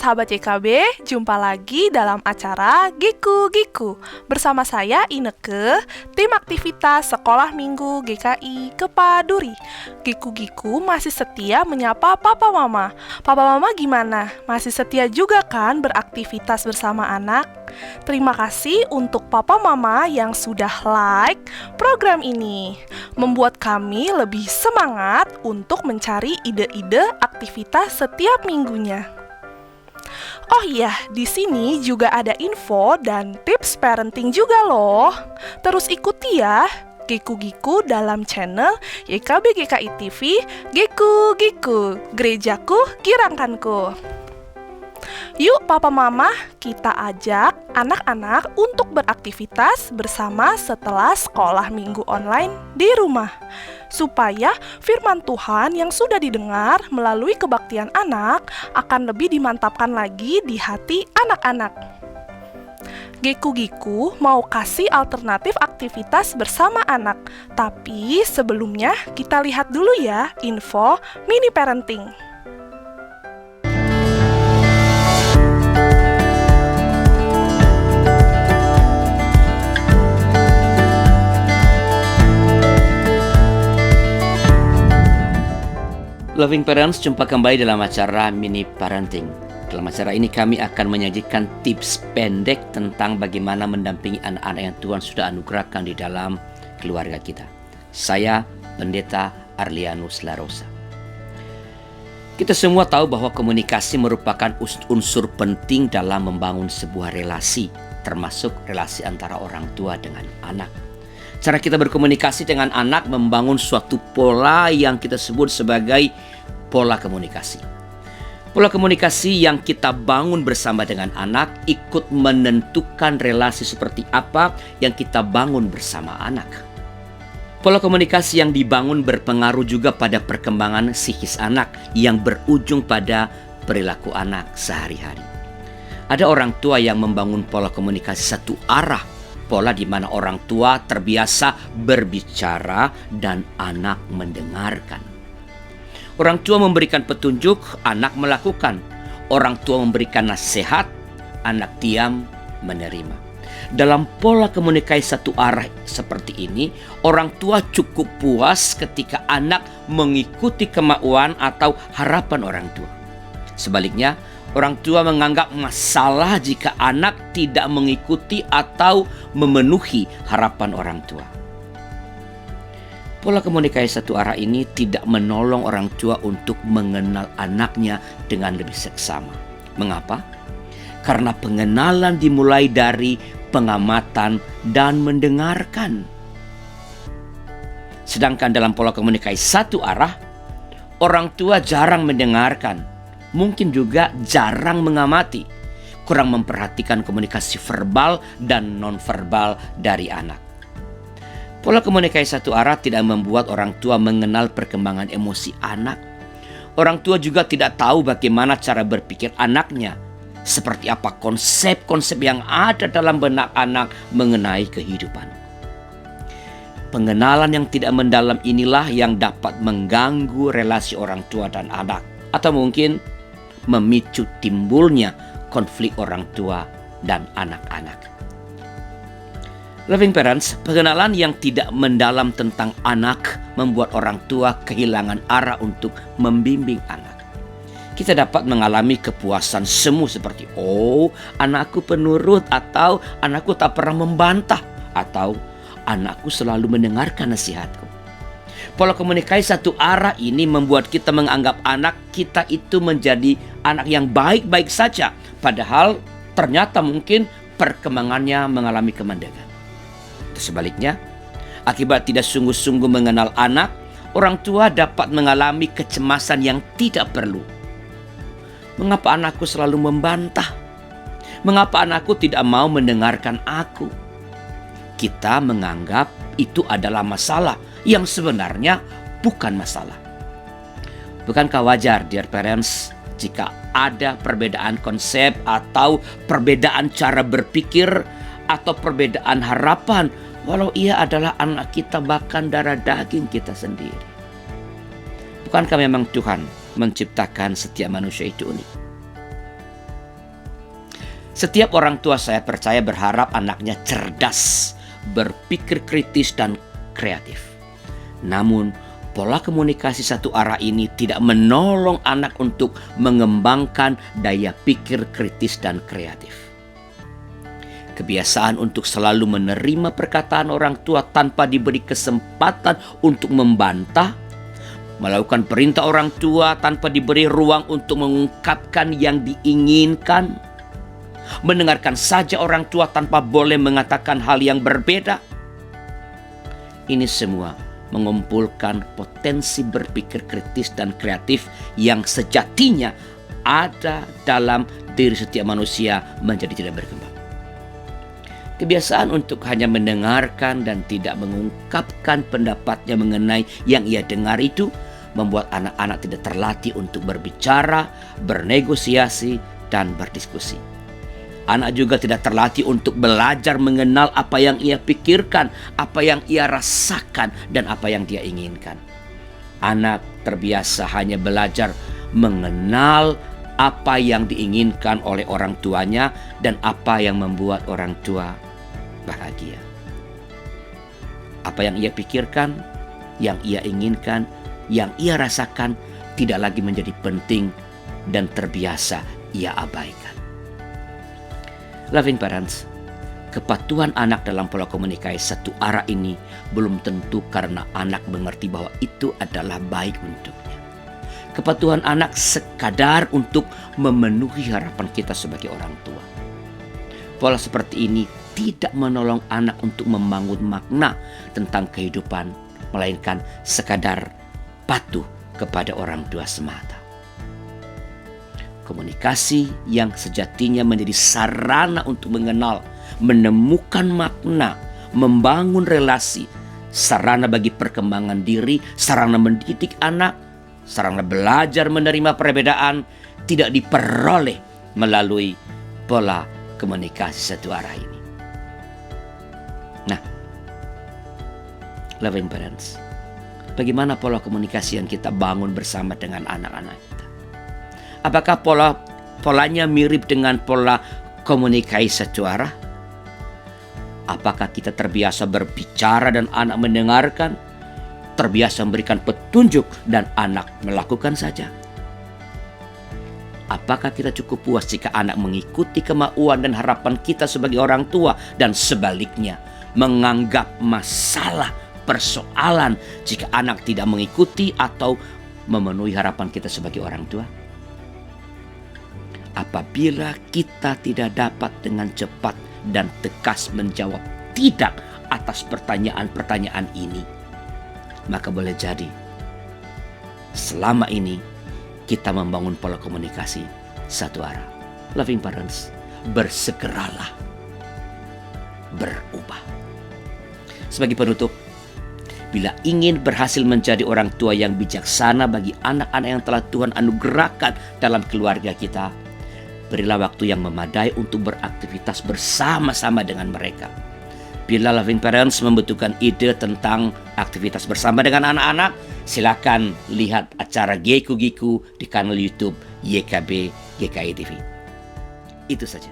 sahabat YKB, jumpa lagi dalam acara Giku Giku. Bersama saya Ineke, tim aktivitas Sekolah Minggu GKI Kepaduri. Giku Giku masih setia menyapa Papa Mama. Papa Mama gimana? Masih setia juga kan beraktivitas bersama anak? Terima kasih untuk Papa Mama yang sudah like program ini. Membuat kami lebih semangat untuk mencari ide-ide aktivitas setiap minggunya. Oh iya, di sini juga ada info dan tips parenting juga loh. Terus ikuti ya Giku-Giku dalam channel YKB GKI TV Giku-Giku, Gerejaku Girangkanku. Yuk Papa Mama, kita ajak anak-anak untuk beraktivitas bersama setelah sekolah minggu online di rumah. Supaya firman Tuhan yang sudah didengar melalui kebaktian anak akan lebih dimantapkan lagi di hati anak-anak. Giku-Giku mau kasih alternatif aktivitas bersama anak. Tapi sebelumnya kita lihat dulu ya info mini parenting. Loving Parents, jumpa kembali dalam acara Mini Parenting. Dalam acara ini kami akan menyajikan tips pendek tentang bagaimana mendampingi anak-anak yang Tuhan sudah anugerahkan di dalam keluarga kita. Saya, Pendeta Arlianus Larosa. Kita semua tahu bahwa komunikasi merupakan unsur penting dalam membangun sebuah relasi, termasuk relasi antara orang tua dengan anak. Cara kita berkomunikasi dengan anak membangun suatu pola yang kita sebut sebagai pola komunikasi. Pola komunikasi yang kita bangun bersama dengan anak ikut menentukan relasi seperti apa yang kita bangun bersama anak. Pola komunikasi yang dibangun berpengaruh juga pada perkembangan psikis anak yang berujung pada perilaku anak sehari-hari. Ada orang tua yang membangun pola komunikasi satu arah, pola di mana orang tua terbiasa berbicara dan anak mendengarkan. Orang tua memberikan petunjuk, anak melakukan. Orang tua memberikan nasihat, anak diam menerima. Dalam pola komunikasi satu arah seperti ini, orang tua cukup puas ketika anak mengikuti kemauan atau harapan orang tua. Sebaliknya, orang tua menganggap masalah jika anak tidak mengikuti atau memenuhi harapan orang tua. Pola komunikasi satu arah ini tidak menolong orang tua untuk mengenal anaknya dengan lebih seksama. Mengapa? Karena pengenalan dimulai dari pengamatan dan mendengarkan. Sedangkan dalam pola komunikasi satu arah, orang tua jarang mendengarkan. Mungkin juga jarang mengamati, kurang memperhatikan komunikasi verbal dan nonverbal dari anak. Pola komunikasi satu arah tidak membuat orang tua mengenal perkembangan emosi anak. Orang tua juga tidak tahu bagaimana cara berpikir anaknya, seperti apa konsep-konsep yang ada dalam benak anak mengenai kehidupan. Pengenalan yang tidak mendalam inilah yang dapat mengganggu relasi orang tua dan anak, atau mungkin memicu timbulnya konflik orang tua dan anak-anak. Loving parents, pengenalan yang tidak mendalam tentang anak membuat orang tua kehilangan arah untuk membimbing anak. Kita dapat mengalami kepuasan semu seperti, oh, anakku penurut, atau anakku tak pernah membantah, atau anakku selalu mendengarkan nasihatku. Pola komunikasi satu arah ini membuat kita menganggap anak kita itu menjadi anak yang baik-baik saja. Padahal ternyata mungkin perkembangannya mengalami kemandegan. Sebaliknya, akibat tidak sungguh-sungguh mengenal anak, orang tua dapat mengalami kecemasan yang tidak perlu. Mengapa anakku selalu membantah? Mengapa anakku tidak mau mendengarkan aku? Kita menganggap itu adalah masalah yang sebenarnya bukan masalah. Bukankah wajar, dear parents, jika ada perbedaan konsep atau perbedaan cara berpikir atau perbedaan harapan, walau ia adalah anak kita bahkan darah daging kita sendiri? Bukankah memang Tuhan menciptakan setiap manusia itu unik? Setiap orang tua saya percaya berharap anaknya cerdas, berpikir kritis dan kreatif. Namun, pola komunikasi satu arah ini tidak menolong anak untuk mengembangkan daya pikir kritis dan kreatif. Kebiasaan untuk selalu menerima perkataan orang tua tanpa diberi kesempatan untuk membantah, melakukan perintah orang tua tanpa diberi ruang untuk mengungkapkan yang diinginkan, mendengarkan saja orang tua tanpa boleh mengatakan hal yang berbeda. Ini semua mengumpulkan potensi berpikir kritis dan kreatif yang sejatinya ada dalam diri setiap manusia menjadi tidak berkembang. Kebiasaan untuk hanya mendengarkan dan tidak mengungkapkan pendapatnya mengenai yang ia dengar itu membuat anak-anak tidak terlatih untuk berbicara, bernegosiasi, dan berdiskusi. Anak juga tidak terlatih untuk belajar mengenal apa yang ia pikirkan, apa yang ia rasakan, dan apa yang dia inginkan. Anak terbiasa hanya belajar mengenal apa yang diinginkan oleh orang tuanya dan apa yang membuat orang tua bahagia. Apa yang ia pikirkan, yang ia inginkan, yang ia rasakan tidak lagi menjadi penting dan terbiasa ia abaikan. Loving parents, kepatuhan anak dalam pola komunikasi satu arah ini belum tentu karena anak mengerti bahwa itu adalah baik untuknya. Kepatuhan anak sekadar untuk memenuhi harapan kita sebagai orang tua. Pola seperti ini tidak menolong anak untuk membangun makna tentang kehidupan, melainkan sekadar patuh kepada orang tua semata. Komunikasi yang sejatinya menjadi sarana untuk mengenal, menemukan makna, membangun relasi, sarana bagi perkembangan diri, sarana mendidik anak, sarana belajar menerima perbedaan, tidak diperoleh melalui pola komunikasi satu arah ini. Nah, loving parents, bagaimana pola komunikasi yang kita bangun bersama dengan anak-anak kita? Apakah polanya mirip dengan pola komunikasi satu arah? Apakah kita terbiasa berbicara dan anak mendengarkan? Terbiasa memberikan petunjuk dan anak melakukan saja? Apakah kita cukup puas jika anak mengikuti kemauan dan harapan kita sebagai orang tua, dan sebaliknya menganggap masalah persoalan jika anak tidak mengikuti atau memenuhi harapan kita sebagai orang tua? Apabila kita tidak dapat dengan cepat dan tegas menjawab tidak atas pertanyaan-pertanyaan ini, maka boleh jadi selama ini kita membangun pola komunikasi satu arah. Loving parents, bersegeralah berubah. Sebagai penutup, bila ingin berhasil menjadi orang tua yang bijaksana bagi anak-anak yang telah Tuhan anugerahkan dalam keluarga kita, berilah waktu yang memadai untuk beraktivitas bersama-sama dengan mereka. Bila loving parents membutuhkan ide tentang aktivitas bersama dengan anak-anak, silakan lihat acara Giku Giku di kanal YouTube YKB GKI TV. Itu saja.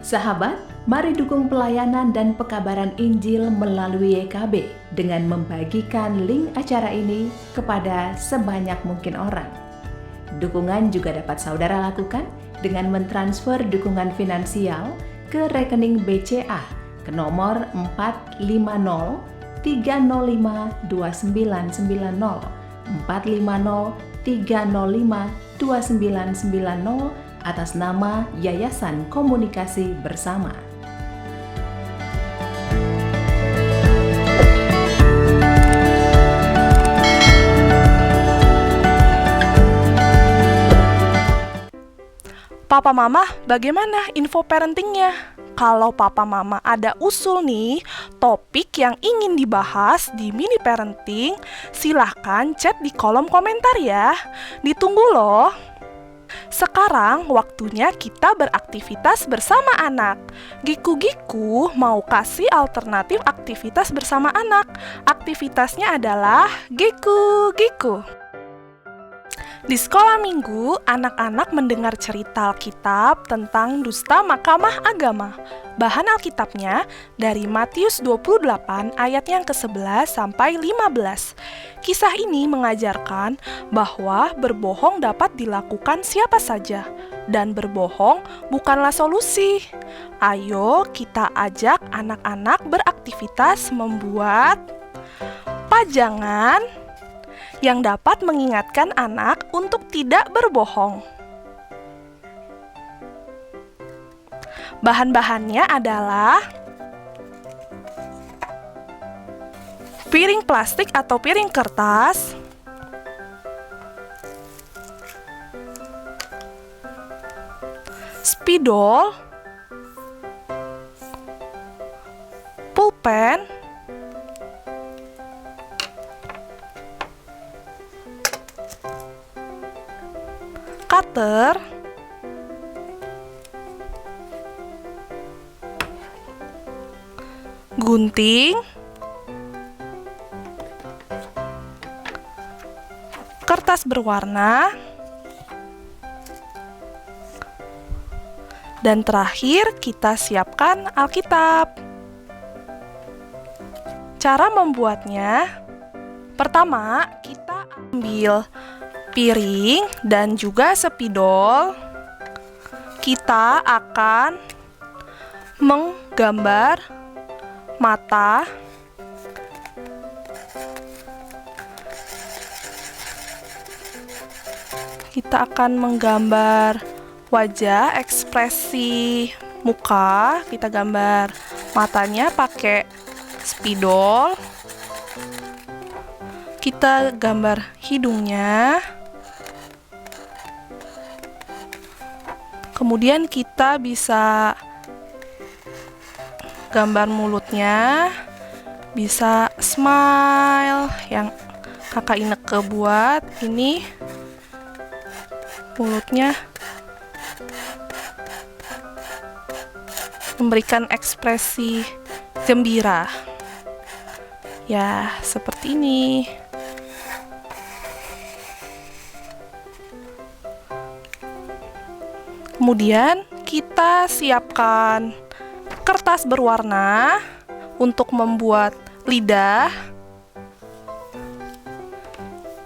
Sahabat, mari dukung pelayanan dan pekabaran Injil melalui YKB dengan membagikan link acara ini kepada sebanyak mungkin orang. Dukungan juga dapat saudara lakukan dengan mentransfer dukungan finansial ke rekening BCA ke nomor 450 305 2990 450 305 2990 atas nama Yayasan Komunikasi Bersama. Papa Mama, bagaimana info parentingnya? Kalau Papa Mama ada usul nih, topik yang ingin dibahas di mini parenting, silahkan chat di kolom komentar ya. Ditunggu loh. Sekarang waktunya kita beraktivitas bersama anak. Giku-giku mau kasih alternatif aktivitas bersama anak. Aktivitasnya adalah giku-giku. Di sekolah minggu, anak-anak mendengar cerita Alkitab tentang dusta mahkamah agama. Bahan Alkitabnya dari Matius 28 ayat yang ke-11 sampai 15. Kisah ini mengajarkan bahwa berbohong dapat dilakukan siapa saja, dan berbohong bukanlah solusi. Ayo kita ajak anak-anak beraktivitas membuat pajangan yang dapat mengingatkan anak untuk tidak berbohong. Bahan-bahannya adalah piring plastik atau piring kertas, spidol, pulpen, cutter, gunting, kertas berwarna, dan terakhir kita siapkan Alkitab. Cara membuatnya, pertama kita ambil piring dan juga spidol. Kita akan menggambar mata, kita akan menggambar wajah, ekspresi muka. Kita gambar matanya pakai spidol. Kita gambar hidungnya. Kemudian kita bisa gambar mulutnya, bisa smile yang kakak Ineke buat. Ini mulutnya memberikan ekspresi gembira. Ya, seperti ini. Kemudian kita siapkan kertas berwarna untuk membuat lidah.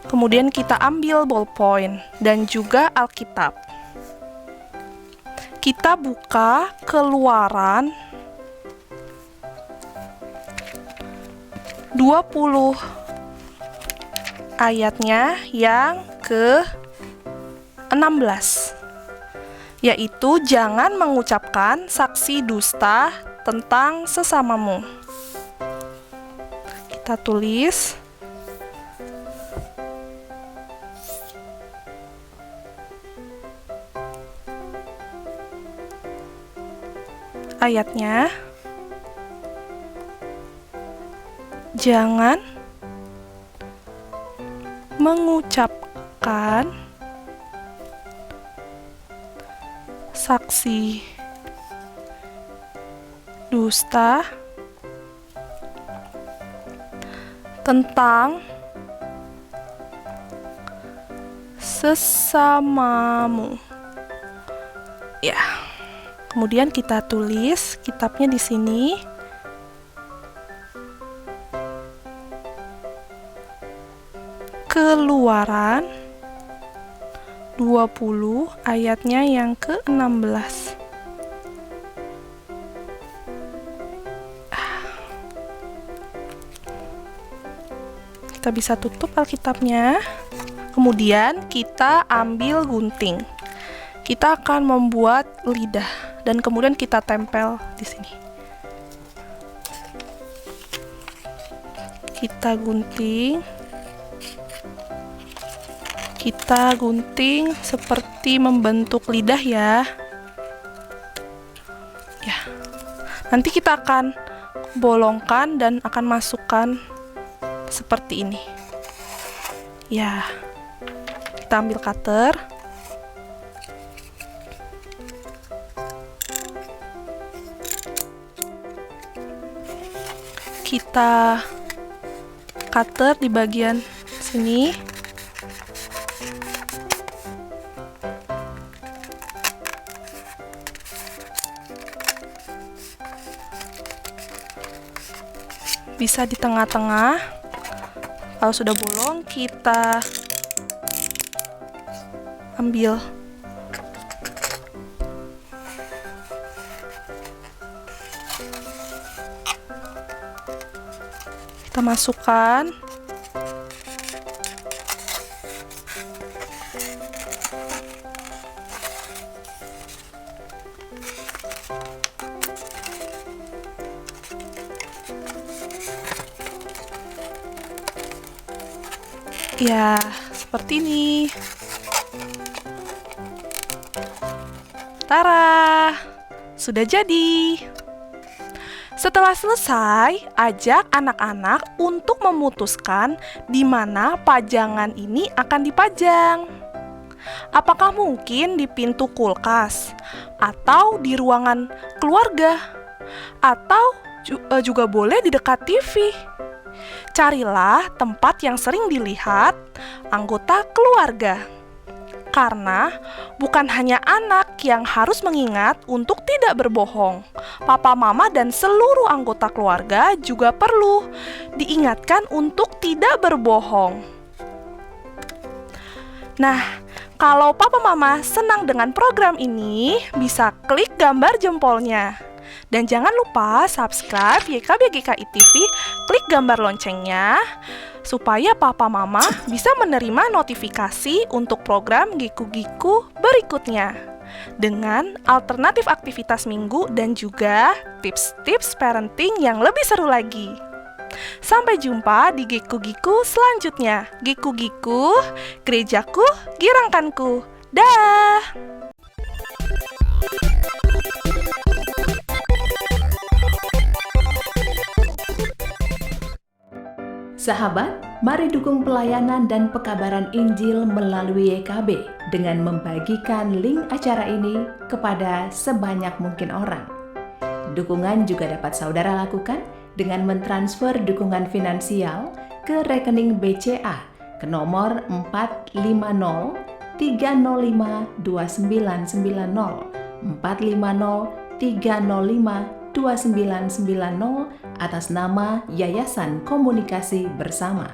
Kemudian kita ambil ballpoint dan juga Alkitab. Kita buka keluaran 20 ayatnya yang ke-16. Yaitu jangan mengucapkan saksi dusta tentang sesamamu. Kita tulis ayatnya. Jangan mengucapkan saksi dusta tentang sesamamu. Ya. Kemudian kita tulis kitabnya di sini. Keluaran 20 ayatnya yang ke-16. Kita bisa tutup Alkitabnya. Kemudian kita ambil gunting. Kita akan membuat lidah dan kemudian kita tempel di sini. Kita gunting. Kita gunting seperti membentuk lidah ya. Ya. Nanti kita akan bolongkan dan akan masukkan seperti ini. Ya. Kita ambil cutter. Kita cutter di bagian sini. Bisa di tengah-tengah. Kalau sudah bolong, kita ambil. Kita masukkan. Ya, seperti ini. Tara, sudah jadi. Setelah selesai, ajak anak-anak untuk memutuskan di mana pajangan ini akan dipajang. Apakah mungkin di pintu kulkas, atau di ruangan keluarga, atau juga boleh di dekat TV? Carilah tempat yang sering dilihat anggota keluarga. Karena bukan hanya anak yang harus mengingat untuk tidak berbohong. Papa, mama, dan seluruh anggota keluarga juga perlu diingatkan untuk tidak berbohong. Nah, kalau papa mama senang dengan program ini, bisa klik gambar jempolnya. Dan jangan lupa subscribe YKB GKI TV, klik gambar loncengnya, supaya papa mama bisa menerima notifikasi untuk program Giku-Giku berikutnya. Dengan alternatif aktivitas minggu dan juga tips-tips parenting yang lebih seru lagi. Sampai jumpa di Giku-Giku selanjutnya. Giku-Giku, gerejaku, girangkanku. Dah! Sahabat, mari dukung pelayanan dan pekabaran Injil melalui YKB dengan membagikan link acara ini kepada sebanyak mungkin orang. Dukungan juga dapat saudara lakukan dengan mentransfer dukungan finansial ke rekening BCA ke nomor 450-305-2990 atas nama Yayasan Komunikasi Bersama.